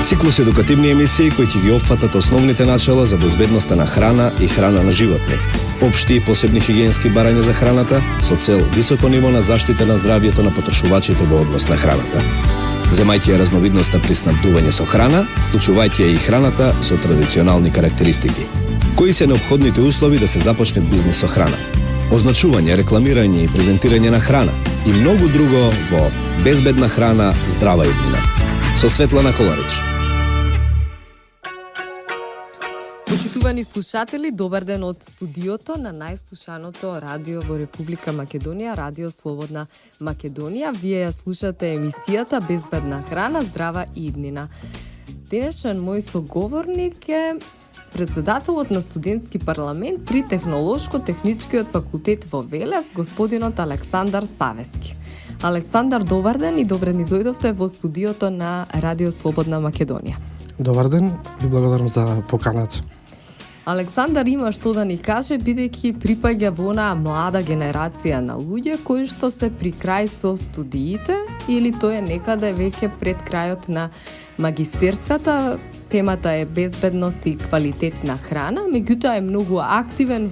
Циклус едукативни емисии кои ќе ги опфатат основните начала за безбедноста на храна и храна на животни, општи и посебни хигиенски барања за храната со цел високо ниво на заштита на здравјето на потрошувачите во однос на храната. Земајќи ја разновидноста при снабдување со храна, вклучувајќи ја и храната со традиционални карактеристики. Кои се неопходните услови да се започне бизнис со храна? Означување, рекламирање и презентирање на храна и многу друго во Безбедна храна, здрава иднина. Со Светлана Коларич. Почитувани слушатели, добар ден од студиото на најслушаното радио во Република Македонија, Радио Слободна Македонија. Вие ја слушате емисијата Безбедна храна, здрава иднина. Денешен мој соговорник е председателот на студентски парламент при Технолошко-техничкиот факултет во Велес, господинот Александар Савески. Александар, добар ден и добре ни дојдовте во студиото на Радио Слободна Македонија. Добар ден и благодарам за поканата. Александар има што да ни каже, бидејќи припаѓа во онаа млада генерација на луѓе кои што се при крај со студиите или тој е некаде веќе пред крајот на магистерската. Темата е безбедност и квалитет на храна, меѓутоа е многу активен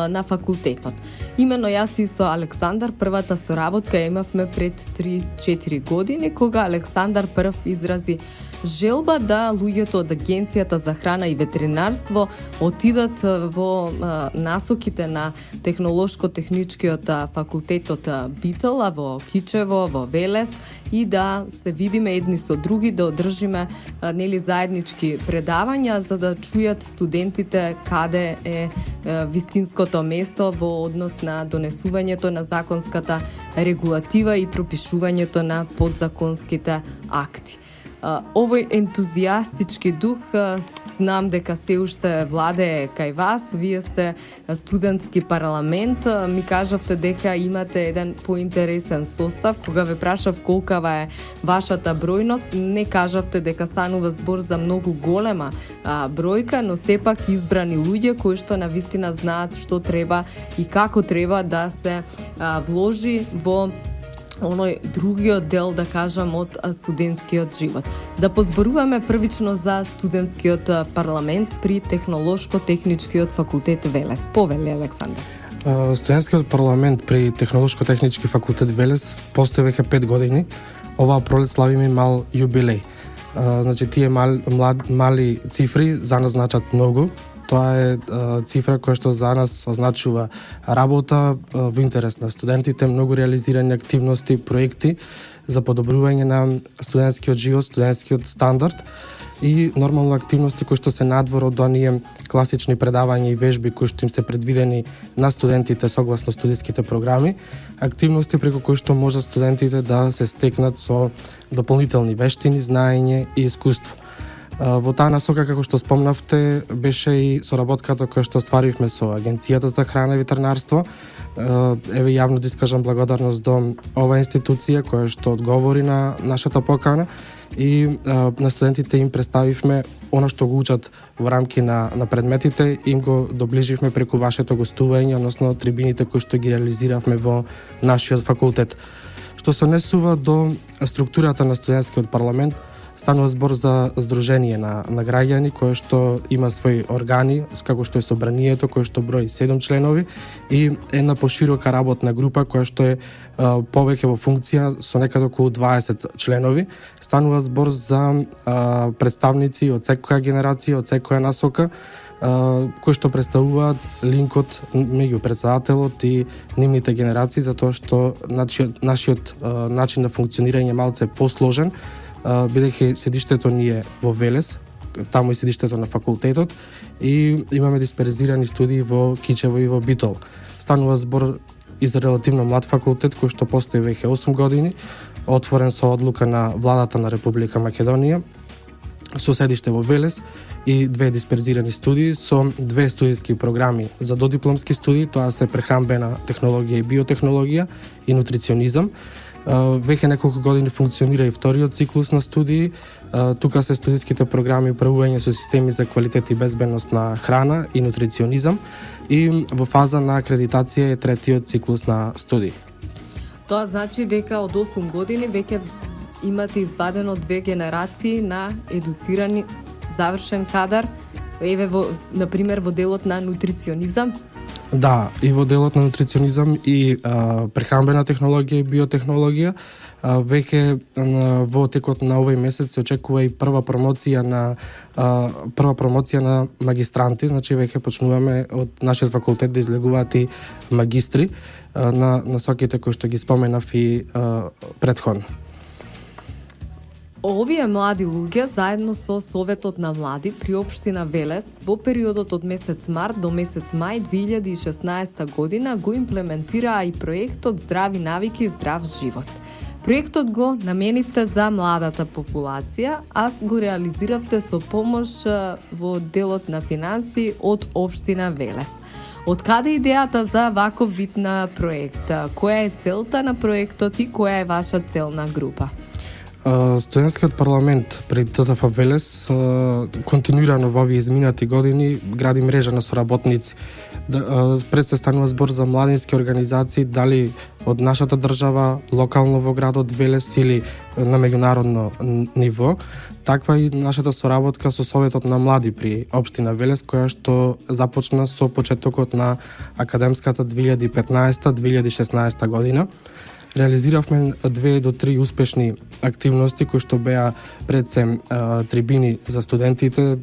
на факултетот. Имено јас и со Александар првата соработка имавме пред 3-4 години, кога Александар прв изрази желба да луѓето од Агенцијата за храна и ветеринарство отидат во насоките на Технолошко-техничкиот факултетот Битола во Кичево, во Велес и да се видиме едни со други, да одржиме заеднички предавања за да чујат студентите каде е вистинското место во однос на донесувањето на законската регулатива и пропишувањето на подзаконските акти. Овој ентузијастички дух знам дека се уште владее кај вас. Вие сте студентски парламент. Ми кажавте дека имате еден поинтересен состав. Кога ве прашав колкава е вашата бројност, не кажавте дека станува збор за многу голема бројка, но сепак избрани луѓе кои што навистина знаат што треба и како треба да се вложи во оној другиот дел, да кажам, од студентскиот живот. Да позборуваме првично за студентскиот парламент при Технолошко-техничкиот факултет Велес. Повели, Александар. Студентскиот парламент при Технолошко-технички факултет Велес постои веќе 5 години. Оваа пролет славиме мал јубилеј. Значи, тие мали цифри за нас значат многу. Тоа е цифра која што за нас означува работа во интерес на студентите, многу реализирани активности, проекти за подобрување на студентскиот живот, студентскиот стандард и нормално активности кои што се надвор од оние класични предавања и вежби кои што им се предвидени на студентите согласно студиските програми, активности преку кои што може студентите да се стекнат со дополнителни вештини, знаење и искуство. Во таа насока, како што спомнавте, беше и соработката која што стваривме со Агенцијата за храна и ветеринарство. Еве јавно да искажам благодарност до оваа институција која што одговори на нашата покана и на студентите им представивме она што го учат во рамки на предметите, им го доближивме преку вашето гостување, односно трибините кои што ги реализиравме во нашиот факултет. Што се однесува до структурата на студентскиот парламент, станува збор за здружение на граѓани кој што има своји органи, како што е собранието, кој што брои 7 членови и една поширока работна група која што е повеќе во функција со некаде околу 20 членови. Станува збор за представници од секоја генерација, од секоја насока, кои што представуваат линкот меѓу председателот и нивните генерации, затоа што нашиот начин на функционирање е малце посложен, бидејќи седиштето ни е во Велес, таму и седиштето на факултетот и имаме дисперзирани студии во Кичево и во Битол. Станува збор и за релативно млад факултет кој што постои веќе 8 години, отворен со одлука на владата на Република Македонија, со седиште во Велес и 2 дисперзирани студии со 2 студиски програми за додипломски студии, тоа се прехранбена технологија и биотехнологија и нутриционизам. Веќе неколку години функционира и вториот циклус на студии. Тука се студиските програми управување со системи за квалитет и безбедност на храна и нутриционизам и во фаза на акредитација е третиот циклус на студии. Тоа значи дека од 8 години веќе имате извадено 2 генерации на едуцирани завршен кадар, еве например во делот на нутриционизам? Да, и во делот на нутриционизам и прехранбена технологија и биотехнологија, веќе во текот на овој месец се очекува и прва промоција на магистранти, значи веќе почнуваме од нашиот факултет да излегуваат и магистри на насоките кои што ги споменав и претходно. Овие млади луѓе заедно со Советот на млади при општина Велес во периодот од месец март до месец мај 2016 година го имплементираа и проектот Здрави навики, здрав живот. Проектот го наменивте за младата популација, а го реализиравте со помош во делот на финанси од општина Велес. Од каде идејата за ваков вид на проект? Која е целта на проектот и која е ваша целна група? Студентскиот парламент при ТТФ Велес континуирано во овие изминати години гради мрежа на соработници. Пред се станува збор за младински организации, дали од нашата држава, локално во градот Велес или на меѓународно ниво. Таква и нашата соработка со Советот на млади при општина Велес, која што започна со почетокот на академската 2015-2016 година. Реализиравме 2 до 3 успешни активности кои што беа пред се трибини за студентите,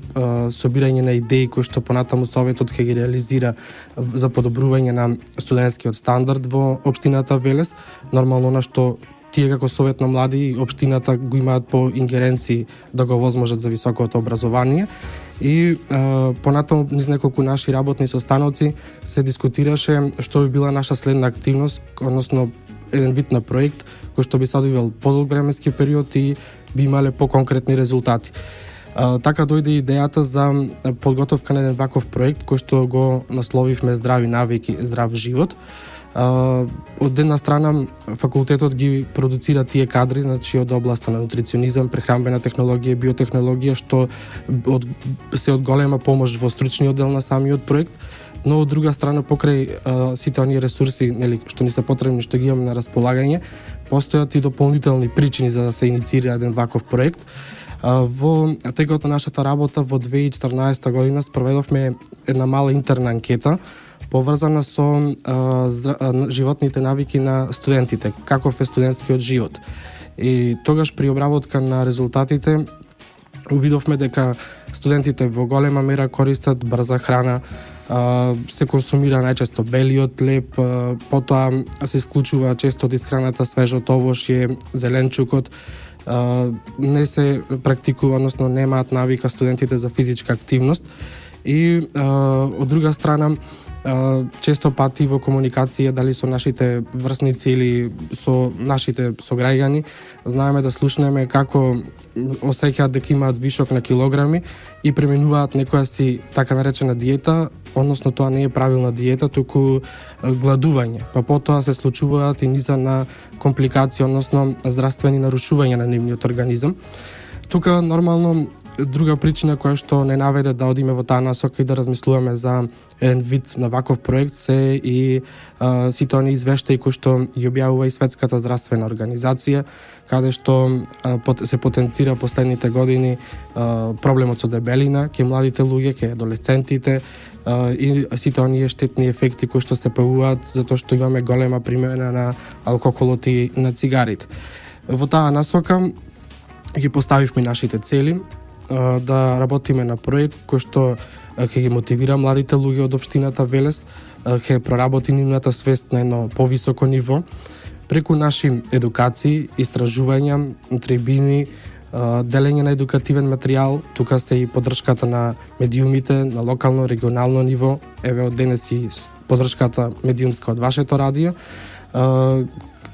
собирање на идеи кои што понатаму Советот ќе ги реализира за подобрување на студентскиот стандард во општината Велес. Нормално на што тие како Совет на млади и општината го имаат по ингеренции да го возможат за високото образование. И понатаму низ неколку наши работни состаноци се дискутираше што би била наша следна активност, односно еден вид на проект кој што би садувал подолг временски период и би имале поконкретни резултати. Така дојде идејата за подготовка на еден ваков проект кој што го насловивме Здрави навики, здрав живот. Од една страна факултетот ги продуцира тие кадри, значи од областа на нутриционизам, прехранбена технологија и биотехнологија, што се од голема помош во стручниот дел на самиот проект. Но од друга страна, покрај сите оние ресурси, нели, што ни се потребни, што ги имаме на располагање, постојат и дополнителни причини за да се инициира еден ваков проект. Во текот на нашата работа во 2014 година спроведовме една мала интерна анкета поврзана со животните навики на студентите, каков е студентскиот живот. И тогаш при обработка на резултатите увидовме дека студентите во голема мера користат брза храна, се консумира најчесто белиот леб, потоа се исклучува често од исхраната свежот овошје, зеленчукот, не се практикува, односно немаат навика студентите за физичка активност и од друга страна често пати во комуникација дали со нашите врсници или со нашите сограѓани знаеме да слушнеме како осеќаат дека имаат вишок на килограми и пременуваат некоја си така наречена диета, односно тоа не е правилна диета, туку гладување. Па потоа се случуваат и низа на компликации, односно здравствени нарушувања на нивниот организам. Тука нормално друга причина која што не наведе да одиме во таа насока и да размислуваме за еден вид на ваков проект се и сите оние извештаи кои што ги објавува и Светската здравствена организација, каде што се потенцира последните години проблемот со дебелина кај младите луѓе, кај адолесцентите и сите оние штетни ефекти кои што се појавуваат затоа што имаме голема примена на алкохолот и на цигарите. Во таа насока ги поставивме нашите цели, да работиме на проект кој што ќе ги мотивира младите луѓе од општината Велес, ќе проработи нивната свест на едно повисоко ниво, преку наши едукации, истражувања, трибини, делење на едукативен материјал, тука се и поддршката на медиумите на локално, регионално ниво, еве од денес и поддршката медиумска од вашето радио,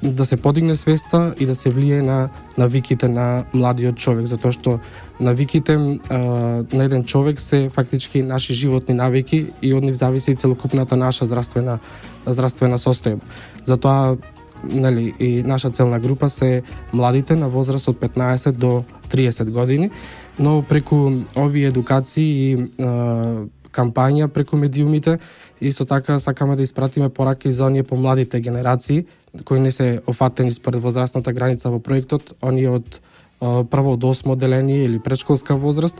да се подигне свеста и да се влие на навиките на младиот човек, затоа што навиките на еден човек се фактички наши животни навики и од нив зависи и целокупната наша здравствена состојба. Затоа нели и наша целна група се младите на возраст од 15 до 30 години, но преку овие едукации и кампања преку медиумите. Исто така сакаме да испратиме порака и за оние помладите генерации кои не се офатени според возрастната граница во проектот, оние од прво до 8 одделение или предшколска возраст.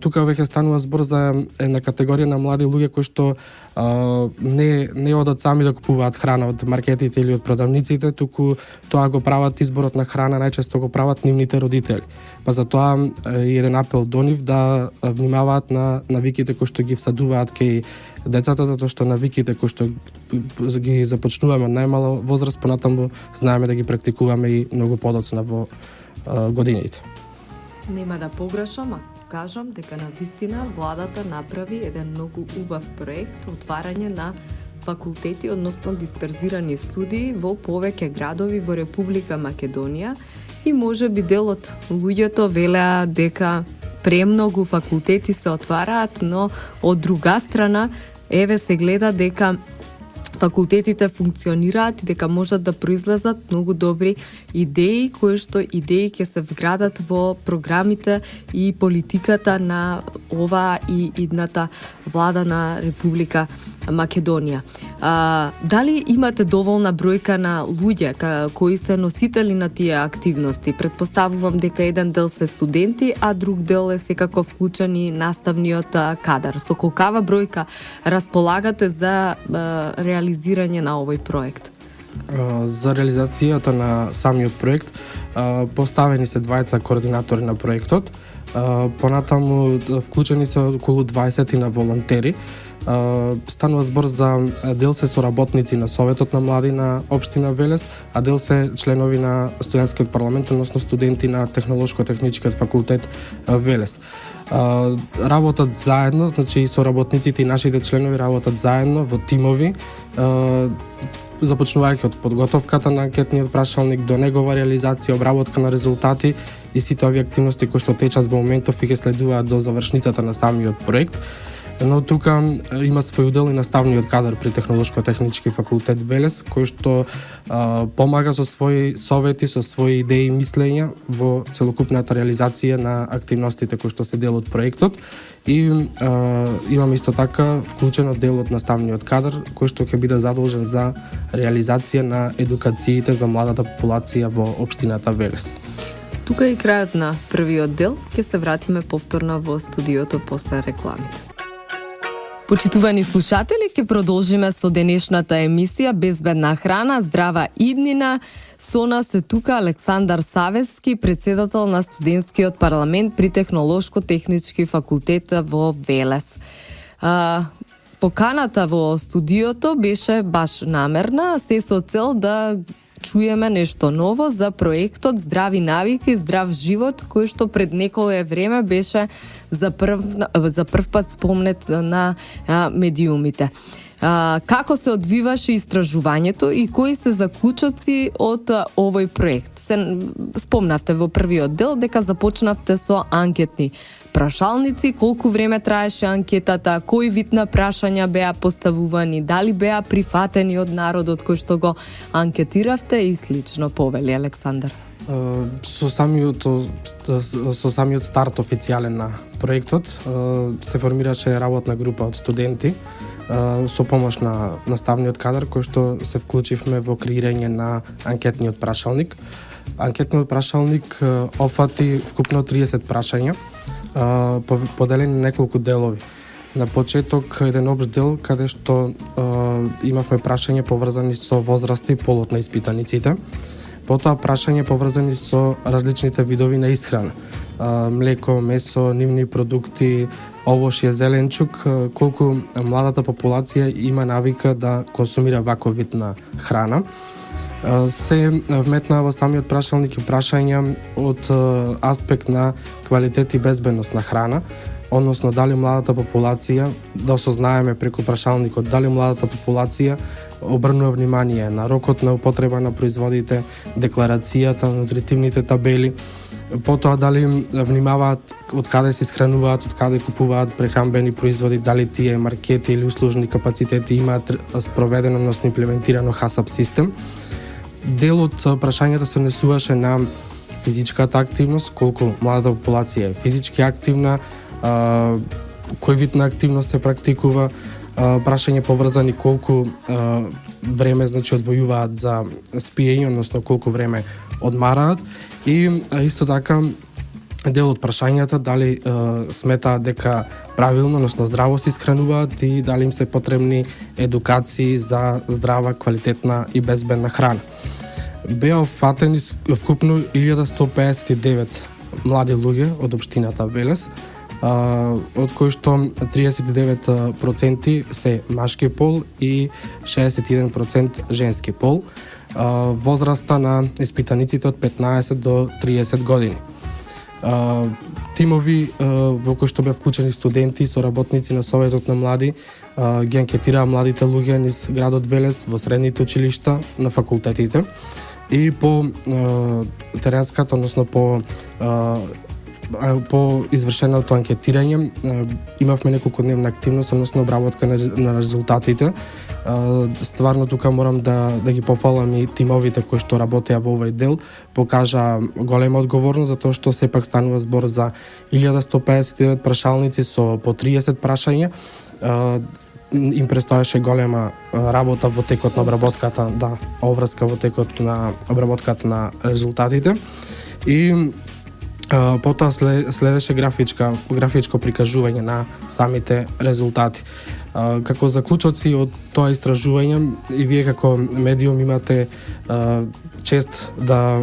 Тука веќе станува збор за една категорија на млади луѓе кои што не одат сами да купуваат храна од маркетите или од продавниците, туку тоа го прават изборот на храна, најчесто го прават нивните родители. Па затоа и еден апел до нив да внимаваат на навиките кои што ги всадуваат кај децата, затоа што навиките кои што ги започнуваме од најмала возраст, понатаму знаеме да ги практикуваме и многу подоцна во годините. Нема да погрешам, кажам дека на вистина владата направи еден многу убав проект, отварање на факултети, односно дисперзирани студии во повеќе градови во Република Македонија и можеби дел од луѓето велеа дека премногу факултети се отвараат, но од друга страна еве се гледа дека факултетите функционираат и дека можат да произлезат многу добри идеи, кои што идеи ќе се вградат во програмите и политиката на ова и идната влада на Република Македонија. Дали имате доволна бројка на луѓе кои се носители на тие активности? Предпоставувам дека еден дел се студенти, а друг дел е секако вклучен и наставниот кадар. Со колкава бројка располагате за реализирање на овој проект? За реализацијата на самиот проект поставени се двајца координатори на проектот. Понатаму вклучени се околу 20 на волонтери. Станува збор за дел се соработници на Советот на млади на општина Велес, а дел се членови на студентскиот парламент, односно студенти на Технолошко-техничкиот факултет Велес. Работат заедно, значи и соработниците и нашите членови работат заедно во тимови, започнувајќи од подготовката на анкетниот прашалник до негова реализација, обработка на резултати и сите овие активности кои што течат во моментов и ќе следуваат до завршницата на самиот проект. Но тука има свој удел и наставниот кадар при Технолошко-технички факултет Велес, кој што помага со своји совети, со своји идеи и мислења во целокупната реализација на активностите кои што се дел од проектот. И имам исто така вклучено дел од наставниот кадар кој што ќе биде задолжен за реализација на едукациите за младата популација во општината Велес. Тука е крајот на првиот дел, ќе се вратиме повторно во студиото после рекламите. Почитувани слушатели, ќе продолжиме со денешната емисија Безбедна храна, здрава иднина. Со нас е тука Александар Савески, председател на студентскиот парламент при Технолошко-технички факултет во Велес. Поканата во студиото беше баш намерна, се со цел да чуеме нешто ново за проектот Здрави навики, здрав живот, кој што пред неколе време беше за прв пат спомнет на медиумите. Како се одвиваше истражувањето и кои се заклучоци од овој проект? Спомнавте во првиот дел дека започнавте со анкетни прашалници, колку време траеше анкетата, кој вид на прашања беа поставувани, дали беа прифатени од народот кој што го анкетиравте и слично, повели Александар. Со самиот старт официјален на проектот се формираше работна група од студенти со помош на наставниот кадар кој што се вклучивме во креирање на анкетниот прашалник. Анкетниот прашалник офати вкупно 30 прашања, поделени на неколку делови. На почеток еден општ дел каде што имавме прашања поврзани со возраста и полот на испитаниците. Потоа прашања поврзани со различните видови на исхрана. Млеко, месо, нивни продукти, овошје, зеленчук, колку младата популација има навика да консумира ваков вид на храна. Се вметна во самиот прашалник и прашања од аспект на квалитет и безбедност на храна, односно дали младата популација, да осознаеме преку прашалникот, дали младата популација обрнува внимание на рокот на употреба на производите, декларацијата, нутритивните табели, потоа дали внимаваат од каде се исхрануваат, од каде купуваат прехранбени производи, дали тие маркети или услужни капацитети имаат спроведено, односно имплементирано HACCP систем. Дел од прашањата се однесуваше на физичката активност, колку младата популација е физички активна, кој вид на активност се практикува, прашање поврзани колку време значи одвојуваат за спиење, односно колку време одмараат, и исто така дел од прашањата дали сметаат дека правилно, односно здраво се исхрануваат и дали им се потребни едукации за здрава, квалитетна и безбедна храна. Беа офатени вкупно 1159 млади луѓе од општината Велес, од кои што 39% се машки пол и 61% женски пол. Возраста на испитаниците од 15 до 30 години. Тимови во кои што беа вклучени студенти, соработници на Советот на млади, ги анкетираа младите луѓе низ градот Велес во средните училишта, на факултетите, и по теренската, односно по извршеното анкетирање имавме неколкодневна активност, односно обработка на резултатите. Стварно тука морам да ги пофалам и тимовите кои што работеа во овој дел, покажа голема одговорност, затоа што сепак станува збор за 1159 прашалници со по 30 прашања. Им престоеше голема работа во текот на обработката, обврска во текот на обработката на резултатите. И потоа следеше графичко прикажување на самите резултати. Како заклучоци од тоа истражување, и вие како медиум имате чест да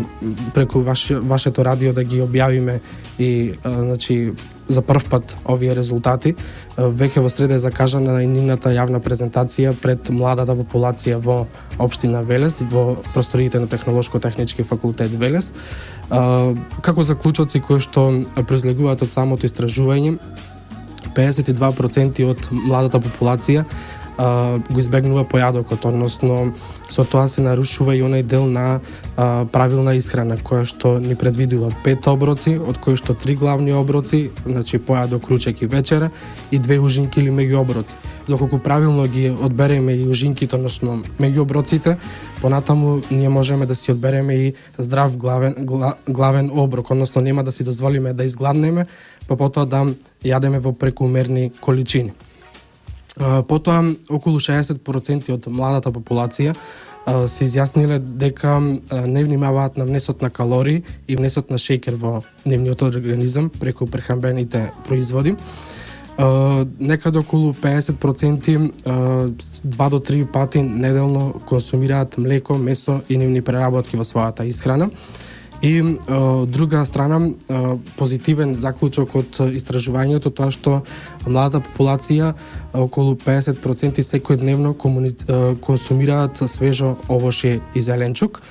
преку вашето радио да ги објавиме и значи за прв пат овие резултати. Веќе во среда е закажана и нивната јавна презентација пред младата популација во општина Велес, во просториите на Технолошко-технички факултет Велес. Како заклучоци кои што произлегуваат од самото истражување, 52% од младата популација го избегнува појадокот, односно со тоа се нарушува и онај дел на правилна исхрана која што ни предвидува 5 оброци, од кои што 3 главни оброци, значи појадок, ручек и вечера, и 2 ужинки или меѓуоброци. Доколку правилно ги одбереме и ужинките, односно меѓуоброците, понатаму ние можеме да си одбереме и здрав главен оброк, односно нема да си дозволиме да изгладнеме, па потоа да јадеме во прекумерни количини. Потоа, околу 60% од младата популација се изјасниле дека не внимаваат на внесот на калории и внесот на шеќер во нивниот организам преку прехранбените производи. Некаде околу 50% 2 до 3 пати неделно консумираат млеко, месо и нивни преработки во својата исхрана. И од друга страна, позитивен заклучок од истражувањето тоа што младата популација, околу 50% секојдневно консумираат свежо овошје и зеленчук.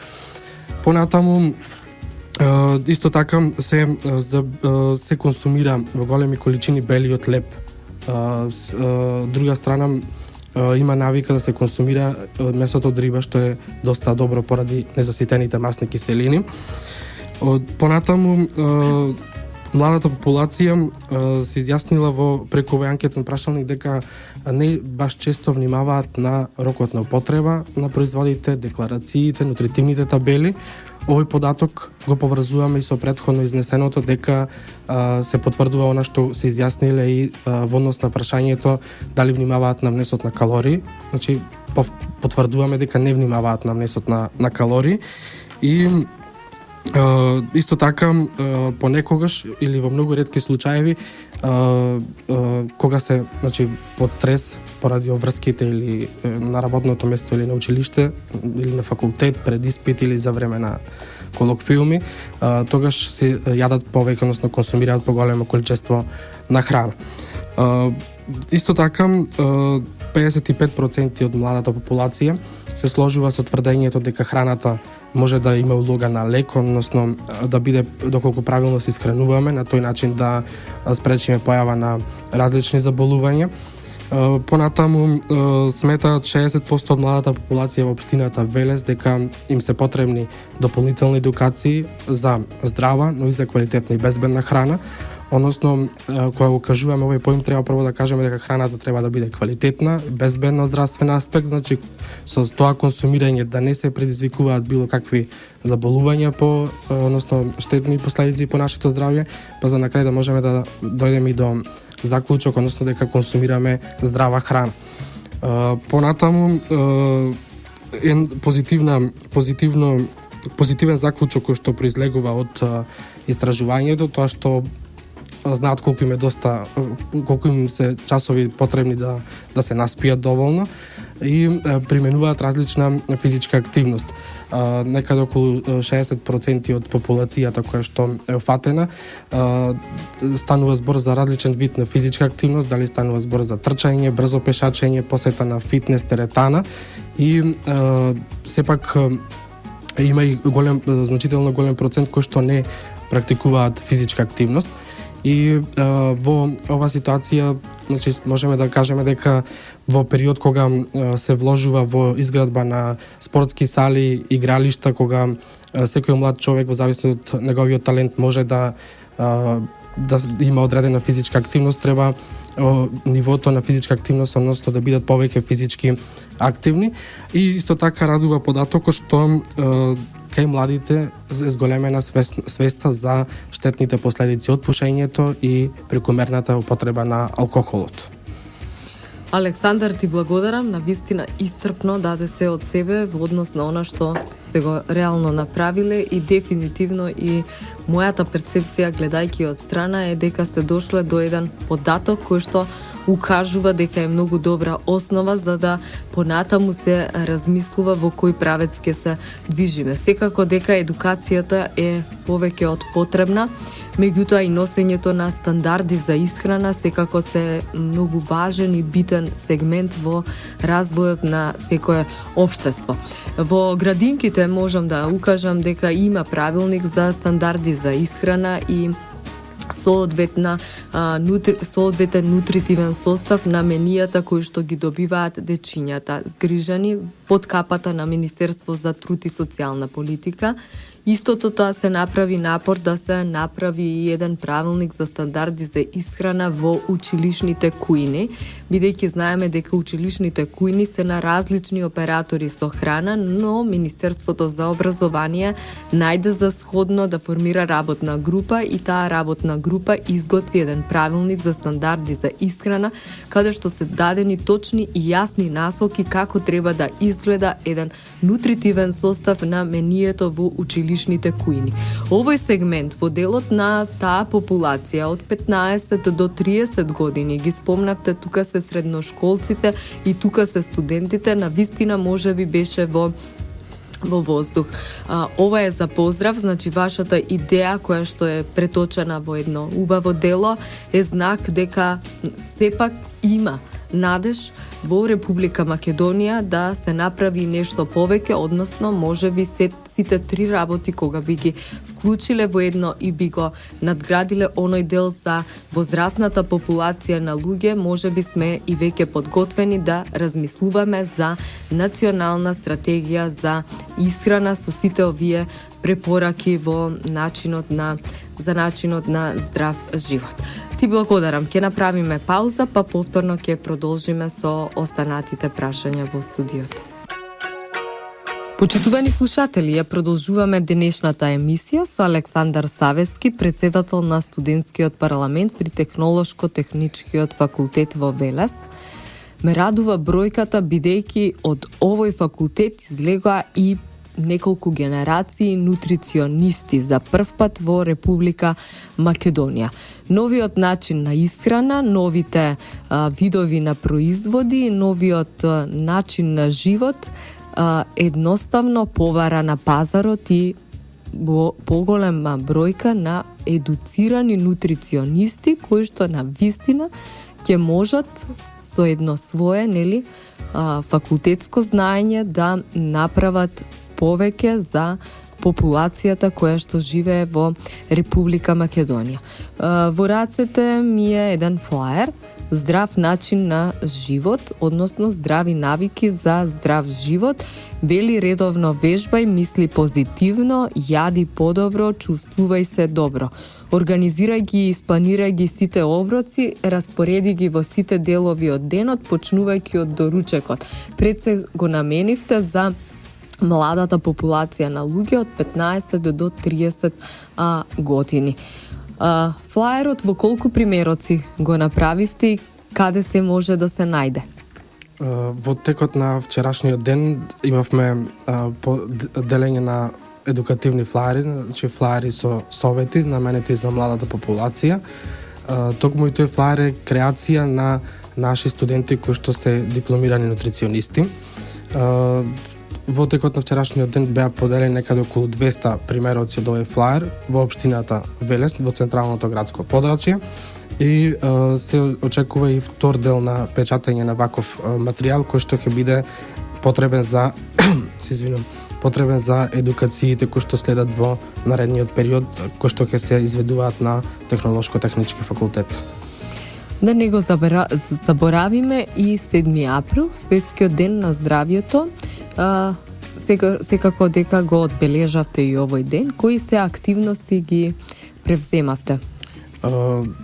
Понатаму, исто така се консумира во големи количини белиот леб. Друга страна, има навика да се консумира месото од риба, што е доста добро поради незаситените масни киселини. Понатаму, младата популација се изјаснила преку овој анкетен прашалник дека не баш често внимаваат на рокот на употреба на производите, декларациите, нутритивните табели. Овој податок го поврзуваме и со претходно изнесеното дека се потврдува она што се изјасниле и во однос на прашањето дали внимаваат на внесот на калории. Значи, потврдуваме дека не внимаваат на внесот на калории. И исто така, понекогаш или во многу ретки случаеви, кога се под стрес поради обврските или на работното место или на училиште или на факултет, пред испит или за време на колоквиуми, тогаш се јадат повеќе, односно консумираат поголемо количество на храна. Исто така, 55% од младата популација се сложува со тврдењето дека храната може да има улога на лек, односно да биде доколку правилно се исхрануваме, на тој начин да спречиме појава на различни заболувања. Понатаму сметаат 60% од младата популација во општината Велес дека им се потребни дополнителни едукации за здрава, но и за квалитетна и безбедна храна, односно кога го кажуваме овој поим треба прво да кажеме дека храната треба да биде квалитетна, безбедна од здравствен аспект, значи со тоа консумирање да не се предизвикуваат било какви заболувања односно штетни последици по нашето здравје, па за на крај да можеме да дојдеме и до заклучок, односно дека консумираме здрава храна. Понатаму позитивен заклучок кој што произлегува од истражувањето, тоа што знаат колку им се часови потребни да се наспијат доволно и применуваат различна физичка активност. Некаде околу 60% од популацијата која што е офатена станува збор за различен вид на физичка активност, дали станува збор за трчање, брзо пешачење, посета на фитнес теретана и сепак има и значително голем процент кој што не практикуваат физичка активност. И во ова ситуација, значи, можеме да кажеме дека во период кога се вложува во изградба на спортски сали, игралишта, кога секој млад човек во зависност од неговиот талент може да има одредена физичка активност, треба нивото на физичка активност, односно да бидат повеќе физички активни. И исто така радува податокот што кај младите е зголемена свеста за штетните последици од пушењето и прекомерната употреба на алкохолот. Александар, ти благодарам, навистина исцрпно даде се од себе во однос на она што сте го реално направиле и дефинитивно и мојата перцепција гледајќи од страна е дека сте дошле до еден податок кој што укажува дека е многу добра основа за да понатаму се размислува во кој правец ќе се движиме. Секако дека едукацијата е повеќе од потребна, меѓутоа и носењето на стандарди за исхрана секако се многу важен и битен сегмент во развојот на секое општество. Во градинките можам да укажам дека има правилник за стандарди за исхрана и соодветен нутритивен состав на менијата кои што ги добиваат дечињата, згрижани под капата на Министерство за труд и социјална политика. Истото тоа се направи напор да се направи и еден правилник за стандарди за исхрана во училишните кујни, бидејќи знаеме дека училишните кујни се на различни оператори со храна, но Министерството за образование најде за сходно да формира работна група и таа работна група изготви еден правилник за стандарди за исхрана, каде што се дадени точни и јасни насоки како треба да изгледа еден нутритивен состав на менијето во училишните кујни. Овој сегмент во делот на таа популација од 15 до 30 години, ги спомнавте, тука се средношколците и тука се студентите, навистина можеби беше во воздух. Ова е за поздрав, значи вашата идеја која што е преточена во едно убаво дело е знак дека сепак има надеж во Република Македонија да се направи нешто повеќе, односно можеби сите три работи кога би ги вклучиле во едно и би го надградиле оној дел за возрастната популација на луѓе, можеби сме и веќе подготвени да размислуваме за национална стратегија за исхрана со сите овие препораки во начинот на здрав живот. Ти благодарам. Ќе направиме пауза, па повторно ќе продолжиме со останатите прашања во студиото. Почитувани слушатели, ја продолжуваме денешната емисија со Александар Савески, председател на студентскиот парламент при Технолошко-техничкиот факултет во Велес. Ме радува бројката бидејќи од овој факултет излегоа и неколку генерации нутриционисти за прв пат во Република Македонија. Новиот начин на исхрана, новите видови на производи, новиот начин на живот едноставно повара на пазарот и поголема бројка на едуцирани нутриционисти кои што на вистина ќе можат со едно свое, факултетско знаење да направат повеќе за популацијата која што живее во Република Македонија. Во рацете ми е еден флаер здрав начин на живот, односно здрави навики за здрав живот. Вели редовно вежбај, мисли позитивно, јади подобро, чувствувај се добро. Организирај ги и испланирај ги сите оброци, распореди ги во сите делови од денот, почнувајќи од доручекот. Пред се го наменивте за младата популација на луѓе од 15 до 30 години. Флаерот во колку примероци го направивте и каде се може да се најде? Во текот на вчерашниот ден имавме делење на едукативни флаери, значи флаери со совети наменети за младата популација. Токму и тој флаер е креација на наши студенти кои што се дипломирани нутриционисти. Во текот на вчерашниот ден беа поделени некаде околу 200 примероци од овој флаер во општината Велес, во централното градско подрачје, и се очекува и втор дел на печатање на ваков материјал кој што ќе биде потребен за потребен за едукациите кои што следат во наредниот период, кои што ќе се изведуваат на Технолошко-технички факултет. Да не го заборавиме и 7 април, Светскиот ден на здравјето. Секако дека го одбележавте и овој ден, кои се активности ги превземавте?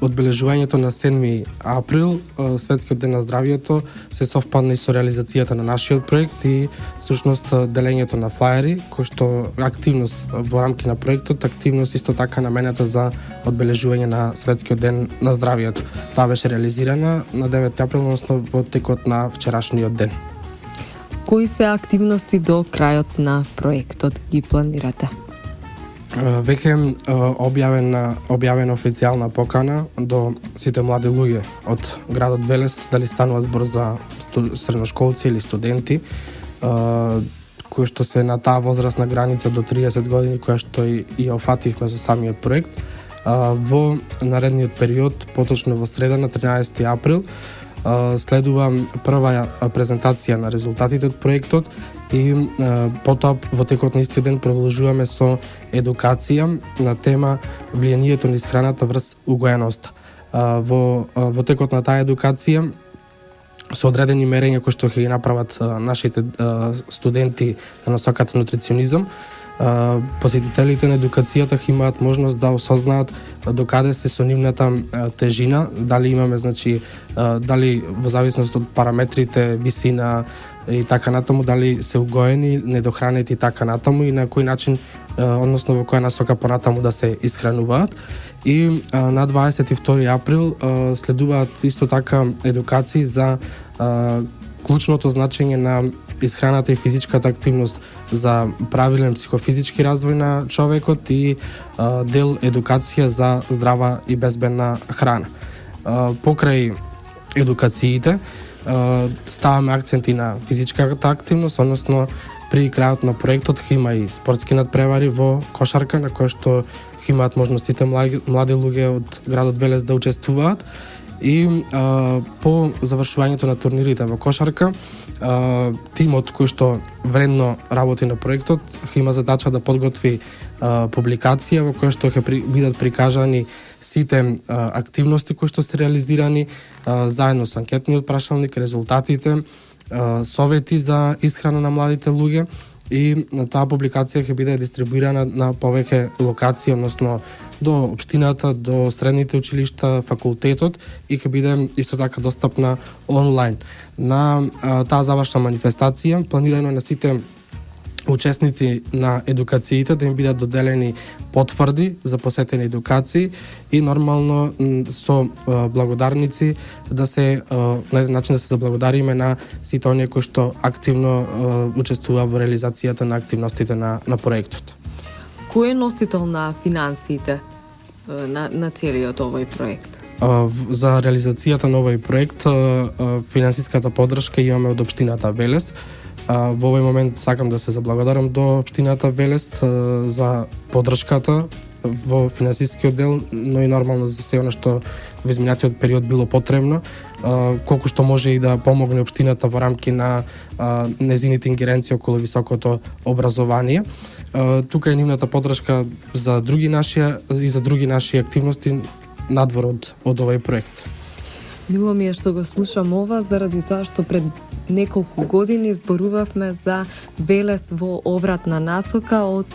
Одбележувањето на 7 април, Светскиот ден на здравјето, се совпадна и со реализацијата на нашиот проект и всушност делењето на флаери, кој што активност во рамки на проектот, активност исто така наменета за одбележување на Светскиот ден на здравјето. Таа беше реализирана на 9 април, односно во текот на вчерашниот ден. Кои се активности до крајот на проектот ги планирате? Веќе објавена официјална покана до сите млади луѓе од градот Велес, дали станува збор за средношколци или студенти, кои што се на таа возрастна граница до 30 години, која што и офативме со самиот проект. Во наредниот период, поточно во среда на 13 април, следува прва презентација на резултатите од проектот и потоа во текот на истиот ден продолжуваме со едукација на тема влијанието низ храната врз угоеноста. Во текот на таа едукација со одредени мерења кои што ќе ги направат нашите студенти на насоката нутриционизам, посетителите на едукацијата ќе имаат можност да осознаат докаде се со нивната тежина, дали имаме, значи, дали во зависност од параметрите, висина и така натаму, дали се угоени, недохранети и така натаму и на кој начин, односно во која насока понатаму да се исхрануваат. И на 22 април следуваат исто така едукации за клучното значење на исхраната и физичката активност за правилен психофизички развој на човекот и дел едукација за здрава и безбедна храна. Покрај едукациите ставаме акценти на физичката активност, односно при крајот на проектот ќе има и спортски надпревари во кошарка, на кој што ќе имаат можностите млади луѓе од градот Велес да учествуваат. И по завршувањето на турнирите во кошарка, тимот кој што вредно работи на проектот ќе има задача да подготви публикација во која што ќе бидат прикажани сите активности кои што се реализирани, заедно со анкетниот прашалник, резултатите, совети за исхрана на младите луѓе, и таа публикација ќе биде дистрибуирана на повеќе локации, односно до општината, до средните училишта, факултетот, и ќе биде исто така достапна онлайн. На таа завршна манифестација планирано на сите учесници на едукациите да им бидат доделени потврди за посетени едукации и нормално со благодарници да се на еден начин да се заблагодариме на сите оние кои што активно учествува во реализацијата на активностите на проектот. Кој е носител на финансиите на целиот овој проект? За реализацијата на овој проект финансиската поддршка имаме од општината Велес, Во овој момент сакам да се заблагодарам до општината Велес за поддршката во финансискиот дел, но и нормално за се она што во изминатиот период било потребно, колку што може и да помогне општината во рамки на незините ингеренции околу високото образование. Тука е нивната поддршка за други наши активности надвор од овој проект. Мило ми е што го слушам ова, заради тоа што пред неколку години зборувавме за Велес во обратна насока од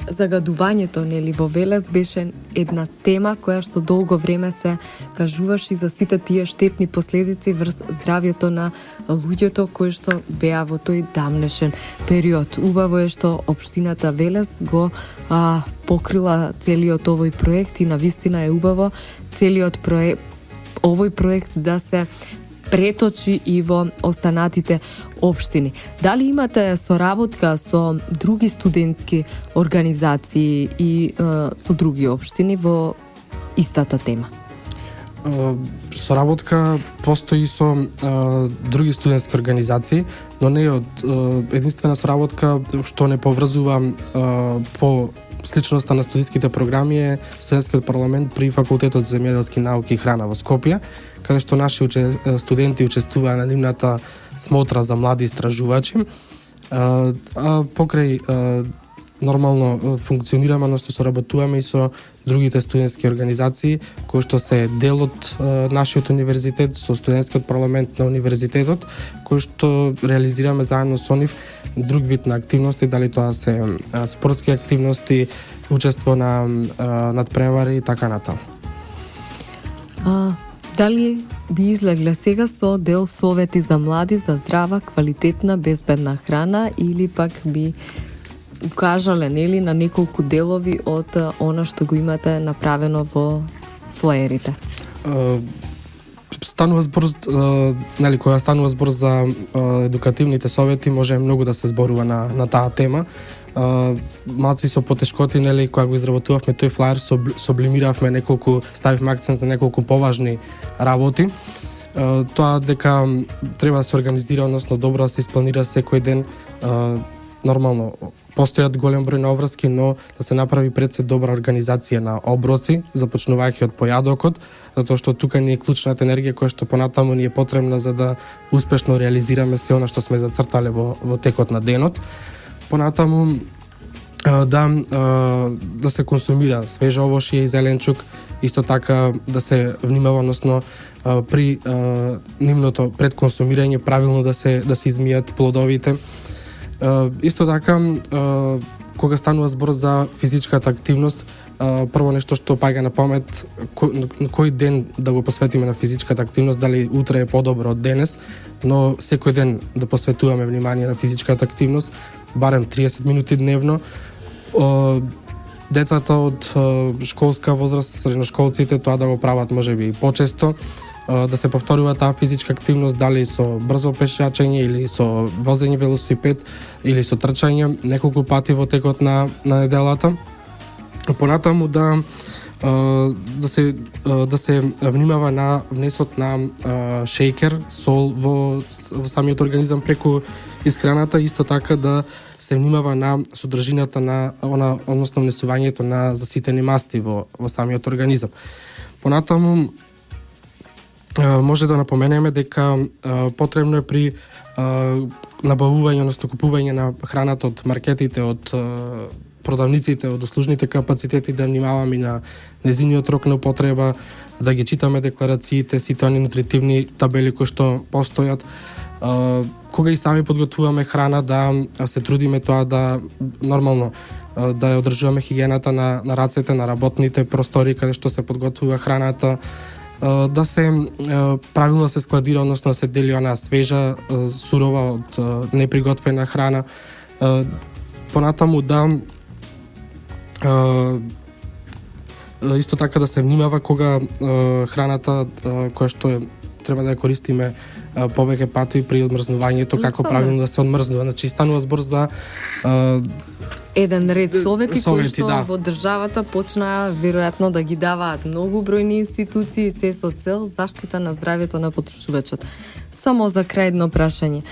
загадувањето, нели, во Велес беше една тема која што долго време се кажуваше за сите тие штетни последици врз здравјето на луѓето кои што беа во тој давнешен период. Убаво е што општината Велес го покрила целиот овој проект и навистина е убаво целиот овој проект да се преточи и во останатите општини. Дали имате соработка со други студентски организации и со други општини во истата тема? Соработка постои со други студентски организации, но не од единствена соработка што не поврзува по сличноста на студентските програми е студентскиот парламент при Факултетот за земјоделски науки и храна во Скопје, каде што наши студенти учествуваа на нивната смотра за млади истражувачи. Покрај нормално функционираме, односно соработуваме и со другите студентски организации кои што се дел од нашиот универзитет, со студентскиот парламент на универзитетот, кои што реализираме заедно со нив друг вид на активности, дали тоа се спортски активности, учество на надпревари и така натаму. Дали би излегле сега со дел совети за млади за здрава, квалитетна, безбедна храна или пак би укажале, нели, на неколку делови од она што го имате направено во флаерите? Станува збор, нели, кога станува збор за едукативните совети, може многу да се зборува на таа тема. Малци со потешкоти, нели, кога го изработувавме тој флаер, соблимиравме ставивме акцент на неколку поважни работи. Тоа дека треба да се организира, односно добро да се испланира секој ден, нормално постојат голем број на обврски, но да се направи пред се добра организација на оброци, започнувајќи од појадокот, затоа што тука ни е клучната енергија која што понатаму ни е потребна за да успешно реализираме се она што сме зацртале во текот на денот. Понатаму да се консумира свежа овошје и зеленчук, исто така да се внимава, односно при нивното предконсумирање правилно да се измијат плодовите. Исто така, кога станува збор за физичката активност, прво нешто што паѓа на памет, кој ден да го посветиме на физичката активност, дали утре е подобро од денес, но секој ден да посветуваме внимание на физичката активност, барем 30 минути дневно. Децата од школска возраст, средношколците, тоа да го прават можеби и почесто, да се повторува таа физичка активност, дали со брзо пешачење или со возење велосипед или со трчање неколку пати во текот на неделата. Понатаму да се внимава на внесот на шејкер, сол во самиот организам преку исхраната, исто така да се внимава на содржината на односно внесувањето на заситени масти во самиот организам. Понатаму може да напоменеме дека потребно е при набавување, односно купување на храната од маркетите, од продавниците, од услужните капацитети, да внимаваме и на незиниот рок на употреба, да ги читаме декларациите, сите они нутритивни табели кои што постојат. Кога и сами подготвуваме храна, да се трудиме тоа да нормално да ја одржуваме хигиената на рацете, на работните простори каде што се подготвува храната, да се правилно се складира, односно да се дели она свежа, сурова од неприготвена храна. Понатаму да исто така да се внимава кога храната која што треба да ја користиме повеќе пати при одмрзнувањето, како правилно да се одмрзнува. Значи станува збор за еден ред совети кои Совети, што да. во државата почнаа веројатно да ги даваат многу бројни институции се со цел заштита на здравјето на потрошувачот. Само за крај едно прашање.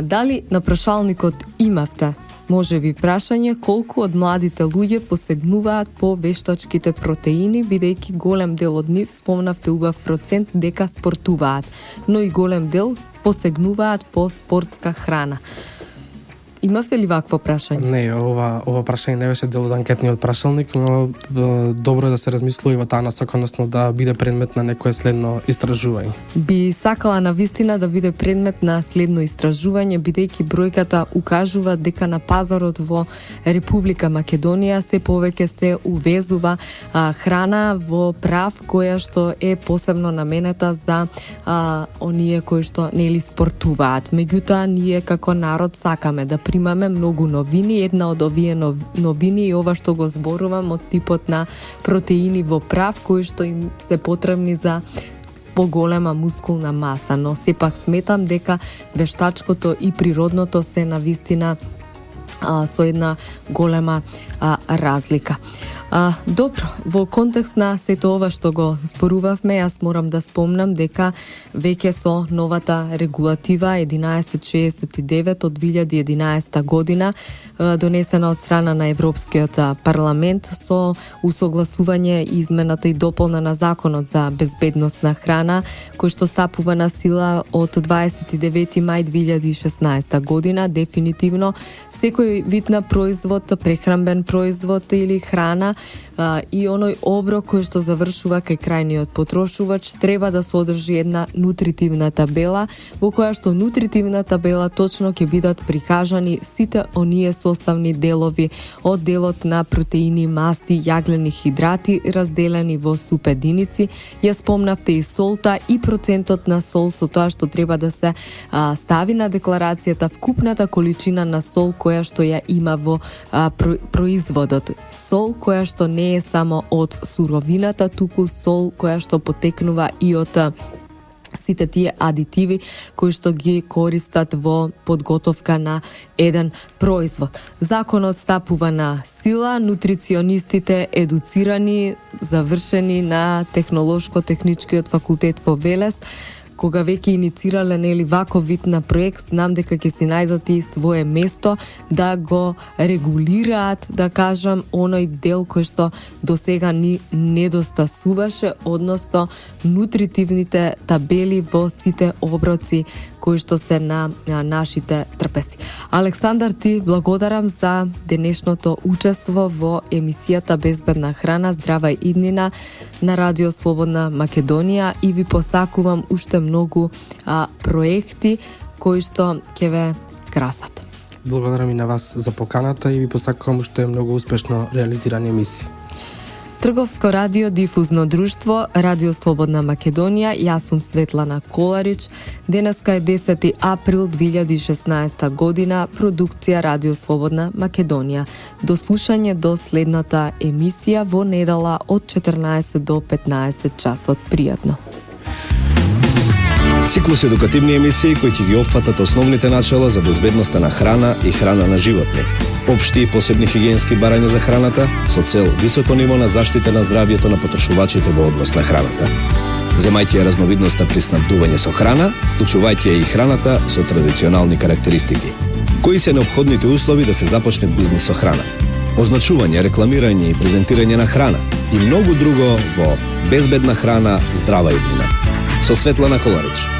Дали на прашалникот имавте може би прашање колку од младите луѓе посегнуваат по вештачките протеини, бидејќи голем дел од нив, спомнавте убав процент, дека спортуваат, но и голем дел посегнуваат по спортска храна. Имавте ли вакво прашање? Не, ова прашање не беше дел од анкетниот прашалник, но добро е да се размислува и во таа насока, односно да биде предмет на некое следно истражување. Би сакала на вистина да биде предмет на следно истражување, бидејќи бројката укажува дека на пазарот во Република Македонија се повеќе се увезува храна во прав која што е посебно наменета за оние кои што нели спортуваат. Меѓутоа, ние како народ сакаме да примаме многу новини. Една од овие новини и ова што го зборувам од типот на протеини во прав кои што им се потребни за поголема мускулна маса, но сепак сметам дека вештачкото и природното се навистина со една голема разлика. Добро, во контекст на сето ова што го зборувавме, јас морам да спомнам дека веќе со новата регулатива 1169 од 2011 година, донесена од страна на Европскиот парламент со усогласување измената и дополна на Законот за безбедност на храна, кој што стапува на сила од 29 мај 2016 година, дефинитивно секој вид на производ, прехранбен производ или храна и оној оброк кој што завршува кај крајниот потрошувач треба да содржи една нутритивна табела, во која што нутритивна табела точно ќе бидат прикажани сите оние составни делови од делот на протеини, масти, јаглени хидрати, разделени во субединици. Ја спомнавте и солта и процентот на сол со тоа што треба да се стави на декларацијата, вкупната количина на сол која што ја има во производот. Сол која што не е само од суровината, туку сол која што потекнува и од сите тие адитиви кои што ги користат во подготовка на еден производ. Законот стапува на сила, нутриционистите едуцирани, завршени на Технолошко-техничкиот факултет во Велес, кога веќе иницирале нели ваков вид на проект, знам дека ќе си најдат и свое место да го регулираат, да кажам, оној дел кој што досега ни недостасуваше, односно нутритивните табели во сите оброци кои што се на нашите трпеси. Александар, ти благодарам за денешното учество во емисијата Безбедна храна, здрава иднина на Радио Слободна Македонија и ви посакувам уште многу проекти кои што ќе ве красат. Благодарам и на вас за поканата и ви посакувам уште многу успешно реализирани емисии. Трговско радио, дифузно друштво, Радио Слободна Македонија, јас сум Светлана Коларич. Денеска е 10 април 2016 година, продукција Радио Слободна Македонија. До слушање до следната емисија во недела од 14 до 15 часот. Пријатно. Циклус едукативни емисии кои ќе ги опфатат основните начала за безбедноста на храна и храна на животни, општи и посебни хигиенски барања за храната со цел високо ниво на заштита на здравјето на потрошувачите во однос на храната. Земајќи ја разновидноста при снабдување со храна, вклучувајќи ја и храната со традиционални карактеристики. Кои се неопходните услови да се започне бизнис со храна? Означување, рекламирање и презентирање на храна и многу друго во Безбедна храна, здрава иднина. Со Светлана Коларич.